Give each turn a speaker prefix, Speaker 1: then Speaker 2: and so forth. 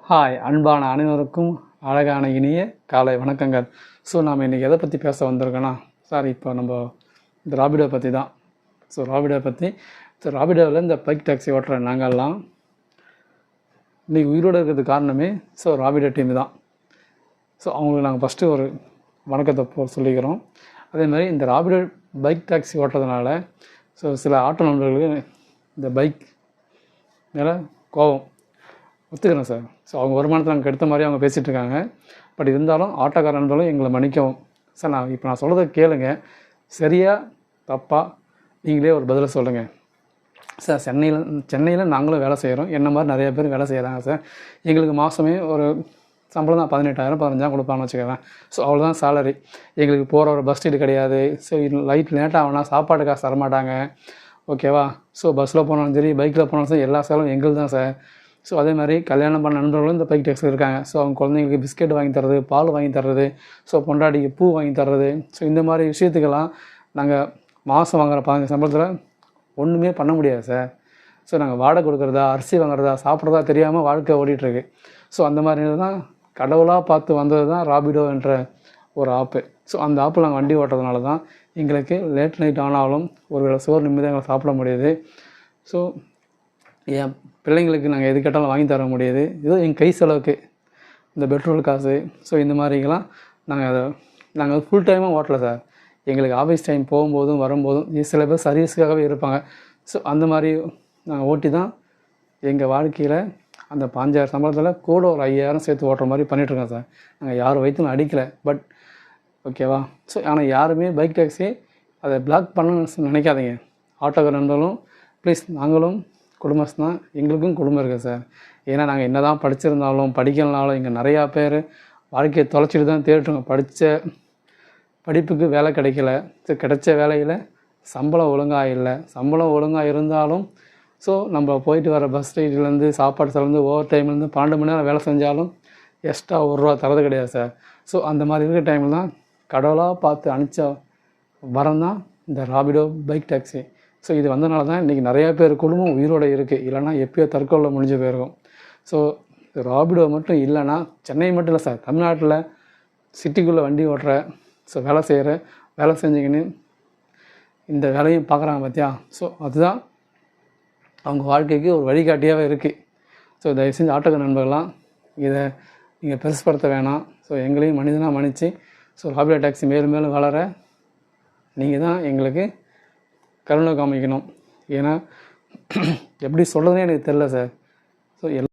Speaker 1: Hi அன்பான அனைவருக்கும் அழகான இனிய காலை வணக்கங்கள். ஸோ நாம் இன்றைக்கி எதை பற்றி பேச வந்திருக்கோன்னா இப்போ நம்ம இந்த ராபிடோ பற்றி தான். ராபிடோ பற்றி ராபிடோவில் இந்த பைக் டாக்ஸி ஓட்டுற நாங்கள்லாம் இன்றைக்கி உயிரோடு இருக்கிறதுக்கு காரணமே ராபிடோ டீம் தான். அவங்களுக்கு நாங்கள் ஃபஸ்ட்டு ஒரு வணக்கத்தை சொல்லிக்கிறோம். அதேமாதிரி இந்த ராபிடோ பைக் டாக்ஸி ஓட்டுறதுனால சில ஆட்டோ நண்பர்களுக்கு இந்த பைக் மேலே கோபம் ஒத்துக்கிறேன் சார். அவங்க வருமானத்தை நாங்கள் கெடுத்த மாதிரி அவங்க பேசிகிட்டு இருக்காங்க. பட் இருந்தாலும் ஆட்டோக்கார நண்பர்களும் எங்களை மன்னிக்கவும் சார். நான் சொல்கிறத கேளுங்க, சரியாக தப்பாக நீங்களே ஒரு பதிலை சொல்லுங்கள் சார். சென்னையில் நாங்களும் வேலை செய்கிறோம், என்ன மாதிரி நிறைய பேர் வேலை செய்கிறாங்க சார். எங்களுக்கு மாதமே ஒரு சம்பளம் தான் 18,000 15,000 கொடுப்பான்னு வச்சுக்கிறேன். அவ்வளோதான் சேலரி. எங்களுக்கு போகிற ஒரு பஸ் டிக்கெட் கிடையாது. லைட் லேட்டாக ஆகுனா சாப்பாடு காசு தரமாட்டாங்க, ஓகேவா. பஸ்ஸில் போனாலும் சரி, பைக்கில் போனாலும் சரி, எல்லா செலவும் எங்களுக்கு தான் சார். அதே மாதிரி கல்யாணம் பண்ண நண்பர்களும் இந்த பைக் டாக்ஸில் இருக்காங்க. அவங்க குழந்தைங்களுக்கு பிஸ்கெட் வாங்கி தர்றது, பால் வாங்கி தர்றது, பொண்டாட்டிக்கு பூ வாங்கி தர்றது, இந்த மாதிரி விஷயத்துக்கெல்லாம் நாங்கள் மாதம் வாங்குகிற 15 சம்பளத்தில் ஒன்றுமே பண்ண முடியாது சார். நாங்கள் வாடகை கொடுக்குறதா, அரிசி வாங்குறதா, சாப்பிட்றதா தெரியாமல் வாழ்க்கை ஓடிட்டுருக்கு. அந்த மாதிரி தான் கடவுளாக பார்த்து வந்தது தான் ராபிடோ என்ற ஒரு ஆப்பு. அந்த ஆப்பில் நாங்கள் வண்டி ஓட்டுறதுனால தான் எங்களுக்கு லேட் நைட் ஆனாலும் ஒரு வேளை சோறு நிம்மதியாக எங்களை சாப்பிட முடியுது. என் பிள்ளைங்களுக்கு நாங்கள் எது கேட்டாலும் வாங்கி தர முடியுது. ஏதோ எங்கள் கை செலவுக்கு இந்த பெட்ரோல் காசு இந்த மாதிரிக்கெல்லாம் நாங்கள் ஃபுல் டைமாக ஓட்டலை சார். எங்களுக்கு ஆஃபீஸ் டைம் போகும்போதும் வரும்போதும் சில பேர் சர்வீஸுக்காகவே இருப்பாங்க. அந்த மாதிரி நாங்கள் ஓட்டி தான் எங்கள் வாழ்க்கையில் அந்த 5,000 சம்பளத்தில் கூட ஒரு 5,000 சேர்த்து ஓட்டுற மாதிரி பண்ணிகிட்ருக்கோம் சார். நாங்கள் யார் வயிற்றும் அடிக்கலை, பட் ஓகேவா. ஆனால் யாருமே பைக் டாக்ஸி அதை பிளாக் பண்ணணும்னு நினைக்காதீங்க. ஆட்டோக்கார நண்பர்களும் ப்ளீஸ், நாங்களும் குடும்பஸ்தான், எங்களுக்கும் குடும்பம் இருக்குது சார். ஏன்னா நாங்கள் என்ன தான் படிச்சிருந்தாலும் படிக்கலனாலும் இங்கே நிறையா பேர் வாழ்க்கையை தொலைச்சிட்டு தான் தேடிட்டுருங்க. படித்த படிப்புக்கு வேலை கிடைக்கல, கிடைச்ச வேலையில் சம்பளம் ஒழுங்காக இல்லை. சம்பளம் ஒழுங்காக இருந்தாலும் நம்ம போயிட்டு வர பஸ் ரைட்லேருந்து சாப்பாடு செலந்து ஓவர் டைம்லேருந்து 12 மணி நேரம் வேலை செஞ்சாலும் எக்ஸ்ட்ரா ₹1 தரது கிடையாது சார். அந்த மாதிரி இருக்கிற டைமில் தான் கடவுளாக பார்த்து அனுப்பிச்ச வரம் தான் இந்த ராபிடோ பைக் டாக்ஸி. இது வந்தனால தான் இன்றைக்கி நிறையா பேர் குடும்பம் உயிரோடு இருக்குது. இல்லைனா எப்போயோ தற்கொலை முடிஞ்சு போயிருக்கும். ராபிடோ மட்டும் இல்லைன்னா சென்னை மட்டும் இல்லை சார், தமிழ்நாட்டில் சிட்டிக்குள்ளே வண்டி ஓட்டுற வேலை செய்கிற வேலை செஞ்சுக்கின்னு இந்த வேலையும் பார்க்குறாங்க பார்த்தியா. அதுதான் அவங்க வாழ்க்கைக்கு ஒரு வழிகாட்டியாகவே இருக்குது. தயவு செஞ்சு ஆட்டோக்கார நண்பர்கள்லாம் இதை நீங்கள் பெருசுப்படுத்த வேணாம். எங்களையும் மனிதனாக மன்னிச்சு ராபிடோ டாக்ஸி மேலும் மேலும் வளர நீங்கள் தான் எங்களுக்கு கருணை காமிக்கணும். ஏன்னா எப்படி சொல்கிறதுனே எனக்கு தெரில சார்.